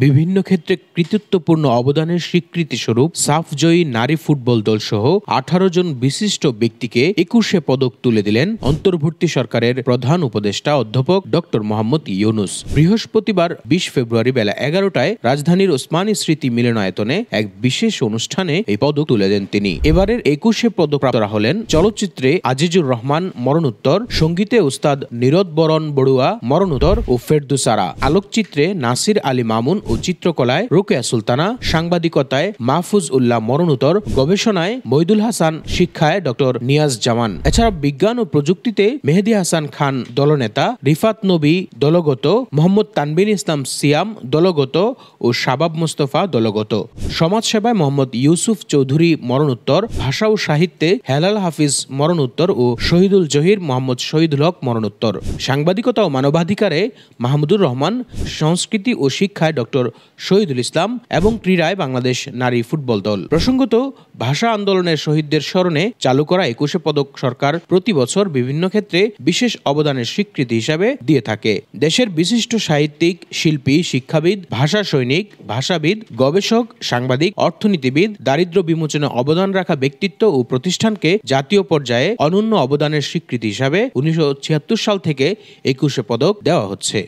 বিভিন্ন ক্ষেত্রে কৃতিত্বপূর্ণ অবদানের স্বীকৃতিস্বরূপ সাফ জয়ী নারী ফুটবল দল সহ 18 জন বিশিষ্ট ব্যক্তিকে 21 পদক তুলে দিলেন অন্তর্বর্তী সরকারের প্রধান উপদেষ্টা অধ্যাপক ডক্টর মোহাম্মদ ইউনূস। বৃহস্পতিবার 20 ফেব্রুয়ারি বেলা 11টায় রাজধানীর ওসমানী স্মৃতি মিলনায়তনে এক বিশেষ অনুষ্ঠানে এই পদক তুলে দেন তিনি। এবারের 21 পদকপ্রাপ্তরা হলেন চলচ্চিত্রে আজিজুর রহমান মরণোত্তর, সঙ্গীতে উস্তাদ নীরদ বরণ বড়ুয়া মরণোত্তর ও ফেরদৌস, আলোকচিত্রে নাসির আলী মামুন ও চিত্রকলায় রোকেয়া সুলতানা, সাংবাদিকতায় মাহফুজ উল্লাহ মরণোত্তর, গবেষণায় মইদুল হাসান, শিক্ষায় ডক্টর নিয়াজ জামান। এছাড়া বিজ্ঞান ও প্রযুক্তিতে মেহেদী হাসান খান দলনেতা, রিফাত নবী দলগত, মোহাম্মদ তানভীর ইসলাম সিয়াম দলগত ও শাবাব মোস্তফা দলগত। সমাজসেবায় মোহাম্মদ ইউসুফ চৌধুরী মরণোত্তর, ভাষা ও সাহিত্যে হেলাল হাফিজ মরণোত্তর ও শহীদুল জহির মোহাম্মদ শহীদুল হক মরণোত্তর। সাংবাদিকতা ও মানবাধিকারে মাহমুদুর রহমান, সংস্কৃতি ও শিক্ষায় ডক্টর শহীদুল ইসলাম এবং ক্রীড়ায় বাংলাদেশ নারী ফুটবল দল। প্রসঙ্গত, ভাষা আন্দোলনের শহীদদের স্মরণে চালু করা 21 পদক সরকার প্রতি বছর বিভিন্ন ক্ষেত্রে বিশেষ অবদানের স্বীকৃতি হিসাবে দিয়ে থাকে। দেশের বিশিষ্ট সাহিত্যিক, শিল্পী, শিক্ষাবিদ, ভাষা সৈনিক, ভাষাবিদ, গবেষক, সাংবাদিক, অর্থনীতিবিদ, দারিদ্র্য বিমোচনে অবদান রাখা ব্যক্তিত্ব ও প্রতিষ্ঠানকে জাতীয় পর্যায়ে অনন্য অবদানের স্বীকৃতি হিসাবে 1976 সাল থেকে 21 পদক দেওয়া হচ্ছে।